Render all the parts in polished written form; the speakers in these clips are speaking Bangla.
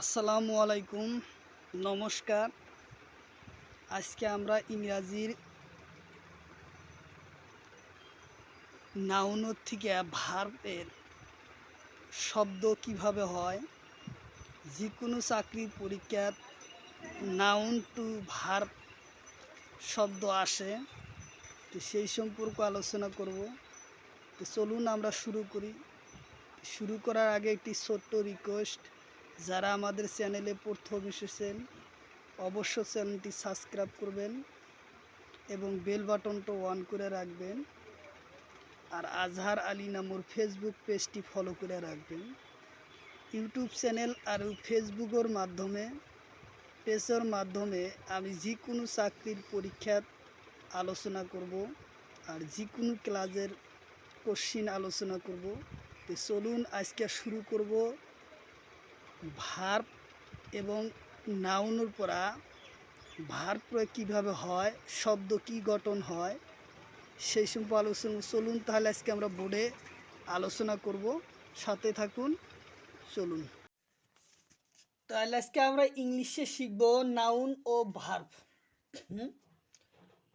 আসসালামু আলাইকুম, নমস্কার। আজকে আমরা ইংরাজির নাউনের থেকে ভার্বের শব্দ কিভাবে হয়, যে কোনো চাকরির পরীক্ষার নাউন টু ভার্ব শব্দ আসে, তো সেই সম্পর্কে আলোচনা করব। তো চলুন আমরা শুরু করি। শুরু করার আগে একটি ছোট্ট রিকোয়েস্ট, যারা আমাদের চ্যানেলে প্রথম এসেছেন অবশ্য চ্যানেলটি সাবস্ক্রাইব করবেন এবং বেল বাটনটা অন করে রাখবেন। আর আজহার আলী নামর ফেসবুক পেজটি ফলো করে রাখবেন। ইউটিউব চ্যানেল আর ফেসবুকের মাধ্যমে আমি যে কোনো চাকরির পরীক্ষার আলোচনা করব আর যে কোনো ক্লাসের কোশ্চিন আলোচনা করব। তো চলুন আজকে শুরু করব ভার্ব এবং নাউনের পরা ভার্ব প্রয়োগ কীভাবে হয়, শব্দ কি গঠন হয় সেই সম্পর্কে আলোচনা। চলুন তাহলে আজকে আমরা বোর্ডে আলোচনা করব, সাথে থাকুন। চলুন তাহলে আজকে আমরা ইংলিশে শিখব নাউন ও ভার্ব।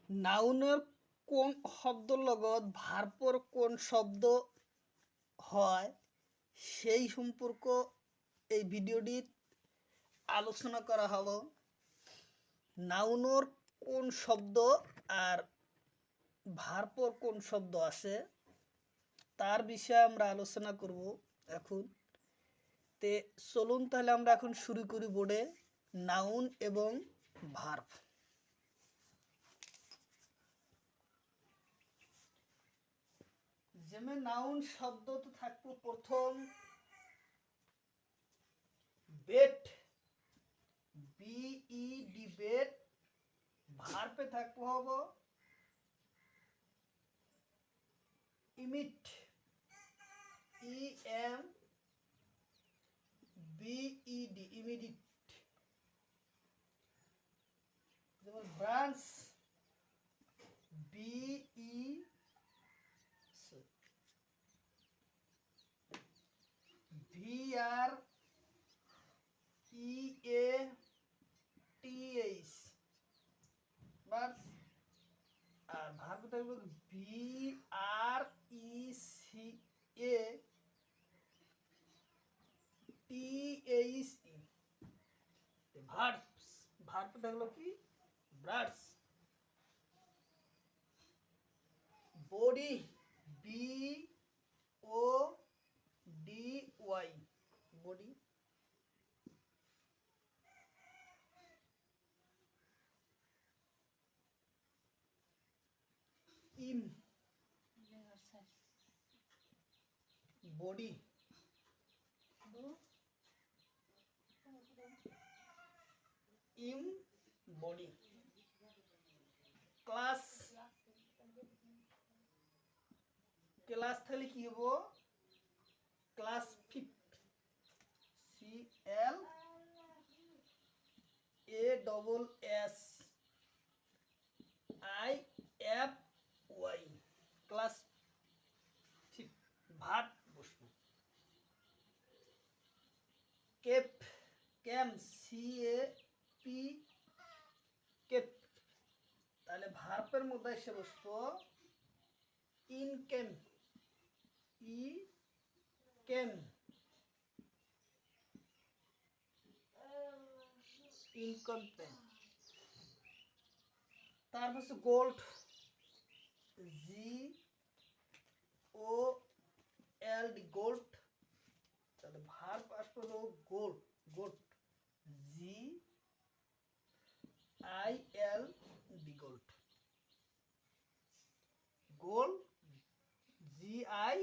নাউনের কোন শব্দর লগত ভার্বর কোন শব্দ হয় সেই সম্পর্ক এই ভিডিওটির আলোচনা করা হলো। নাউনের কোন শব্দ আর ভার্বর কোন শব্দ আসে তার বিষয়ে আমরা আলোচনা করব এখন। তে চলুন তাহলে আমরা এখন শুরু করি বোর্ডে নাউন এবং ভার্ব। যেমন নাউন শব্দ তো থাকবো প্রথম বেট, বিইডি বেট। ভার্বে থাকবো হবো ইমিট, ইএম বিইডি ইমিডিট। যেমন branch, B E V R E A T H বাস। আর ভার্ব থাকবে বিআরইসিএ টিএইচই। ভার্বস, ভার্ব থাকলো কি ব্রাডস। Body, B O D Y body. Embody, embody. Class, class তাহলে কি হবো class fifth, C L A double S I F Y class fifth. Verb বসবো cape, cam C A P cape. তাহলে ভার্বের মধ্যে এসে বসবো ইনকেম, ই কেম ইনকম্পেটেন্ট। তারপর হচ্ছে গোল্ড, জি ও এল ডি গোল্ড। তাহলে ভার্ব আসবে হলো gold, goat, G I L D gold, gold G I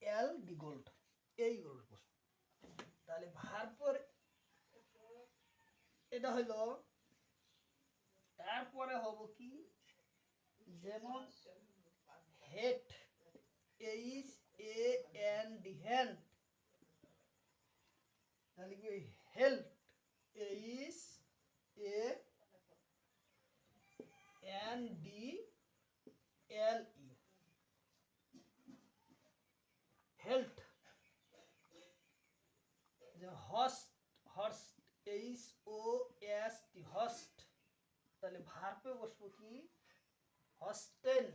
L D gold, এই গোল্ড। তাহলে ভার্বের এটা হলো। তারপরে হব কি যেমন head, H A N D hand. তাহলে কি health, H A N D L E health. যে হর্স্ট, HOST, হস্ট, তাহলে ভার্বে বসবো কি হস্টেন,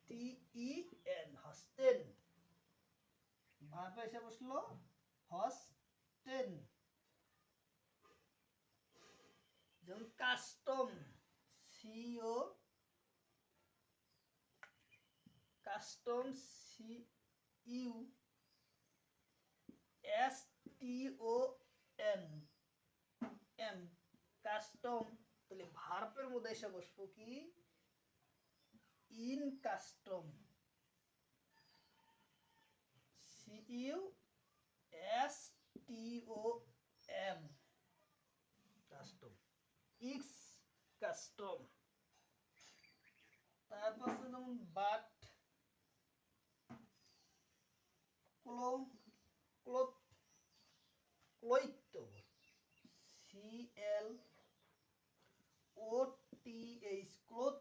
HASTEN, হস্টেন। ভার্বে এসে বসলো হস্টেন। যেমন custom, CO, custom, CUSTOM, custom, তাহলে ভার্বের মধ্যে এসে বসবো কি in custom, CUSTOM, custom, ex custom. তারপর যেমন বাট, ক্লোথ, ক্লোইত, CLOTH, cloth,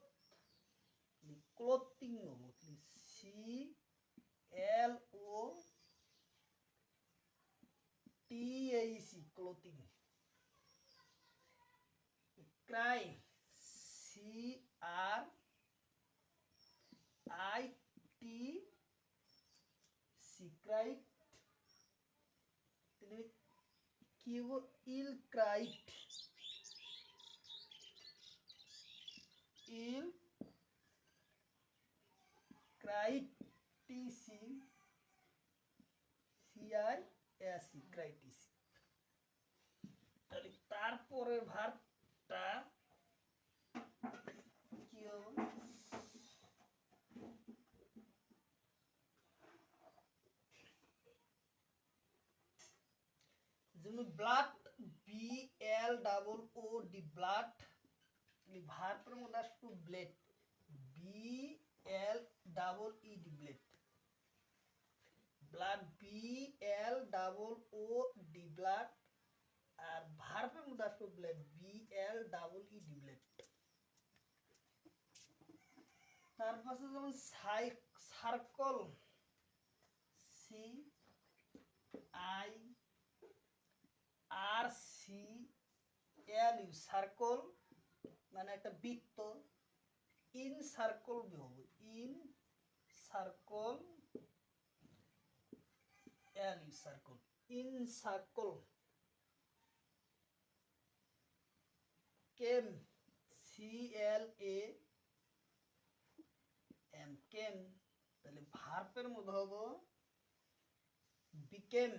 clothing, CLOTH, clothing. Cry, CRITC, critic, ইল ক্রাইট, ইল ক্রাইটিসি, CISE, ক্রাইটিসি। তাহলে তারপরে ভার্বটা কি হবে, যেমন ব্লাড, BLOOD, ব্লাড, ভার্বের মধ্যে আসবে bleed, BLEED, bleed, blood, BLOOD, blood, আর ভার্বের মধ্যে আসবে ব্লেড, BLEED, ব্লেড। তারপর যেমন সার্কল, CIRCLU, সার্কল মানে একটা বৃত্ত, ইন সার্কল হবে, in circle, LU, circle, in circle. Came, CLAM, কেম, তাহলে ভার্বের মধ্যে হবো বিকেম,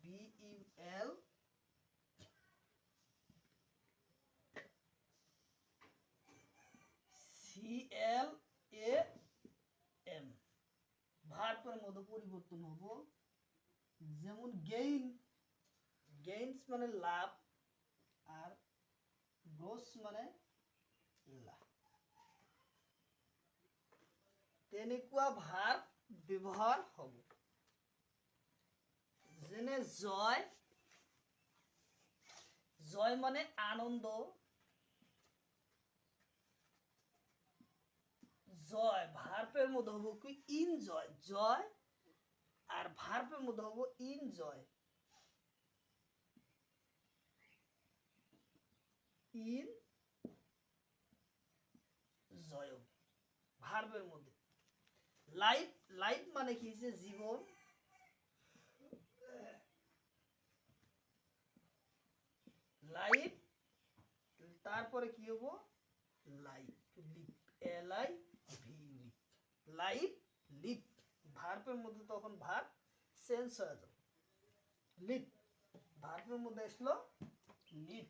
BUL, CLAM। ভার্বের মধ্যে পরিবর্তন হবো, যেমন গেইন, গেইনস মানে লাভ, আর গ্রোস মানে লাভ। তেনেকুৱা ভার্ব ব্যবহার হব, যেনে জয়, জয় মানে আনন্দ, জয় ভার্বের মধ্যে হবো কি ইনজয়, জয়, আর ভার্বের মধ্যে হবো ইনজয়, ইন জয় ভার্বের মধ্যে। লাইফ, লাইফ মানে কি যে জীবন, লাইফ, তারপরে কি হবো life, live, LIV, life, live, ভার্বের মধ্যে তখন ভার্ব চেঞ্জ হয়ে যাবে, লিভ, ভার্বের মধ্যে আসলো লিভ,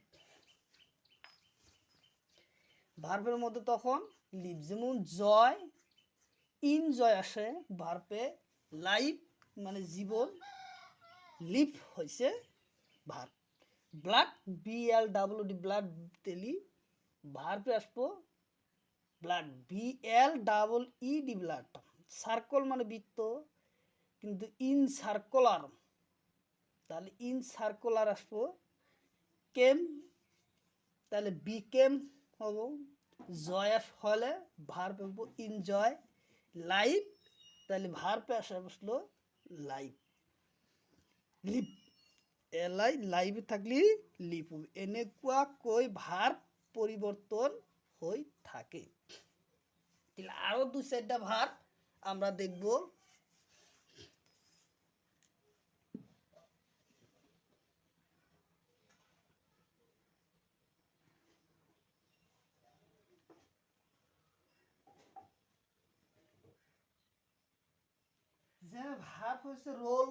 ভার্বের মধ্যে তখন লিভ, যেমন জয়, ইনজয় আসে ভার্বে, লাইফ মানে জীবন, লিভ হয়েছে ভার্ব। ব্লাড, BLOOD, ব্লাড, তেলি, ভার্বে আসবো ব্লাড, BLEED, ব্লাড। সার্কল মানে বৃত্ত, কিন্তু ইন সার্কুলার, তাহলে ইন সার্কুলার আসবো কেম, তাহলে বিকেম হবো, জয় হলে ভার্ব হবো ইনজয়, লাইফ, তাহলে ভার পেশা বসলো লাইভ, লিপ, এলাই লাইভে থাকলে লিপ হবে। এনেকুয়া কই ভার পরিবর্তন হয়ে থাকে। তাহলে আরো দু চারটা ভার আমরা দেখব। যে ভার হচ্ছে রোল,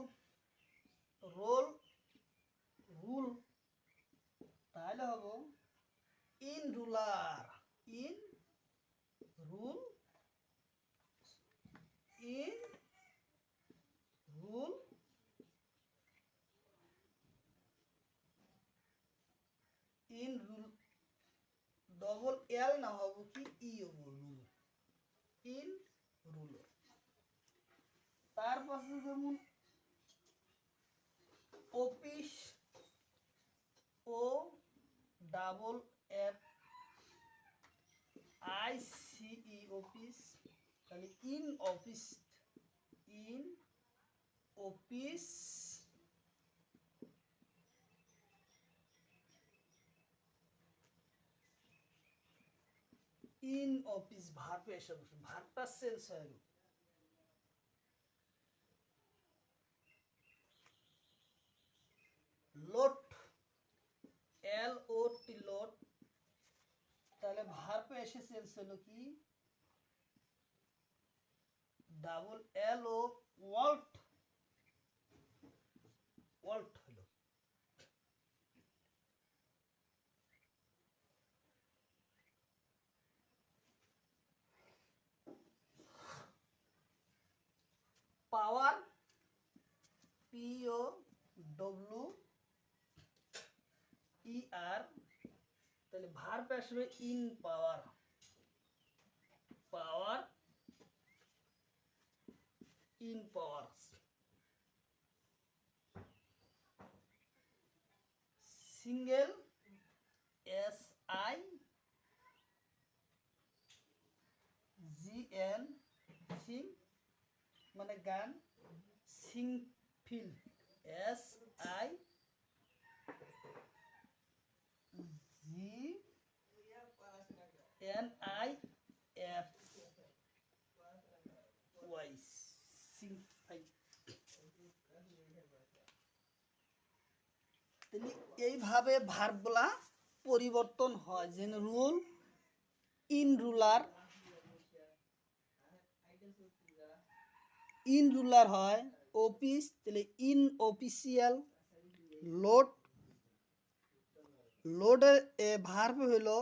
রোল, রুল, তাহলে হবো in ruler, in rule, in rule, in rule, double L না হবো কি ই হবো রুল, ইন রুল। তার পাশে যেমন office, O double F I C E, office, তাহলে in office, in office, in office verb এসে বসে, ভার্বটা চেঞ্জ হয়ে গেল। Lot, L O T, lot, তাহলে ভার্ব এসে চেঞ্জ হলো কি double L O, allot, allot হলো। পাওয়ার, পি ও ডব্লিউ ই আর, তাহলে ভার্ব আসবে in power, power, in power. Single, S I G N, sing মানে গান, sing fill, S I G N I F Y, signify. এইভাবে ভার্বগুলা পরিবর্তন হয়, যেন rule, in ruler, in ruler হয়, অফিস তাহলে ইন অফিসিয়াল, লোড, লোডের ভার্ব হলো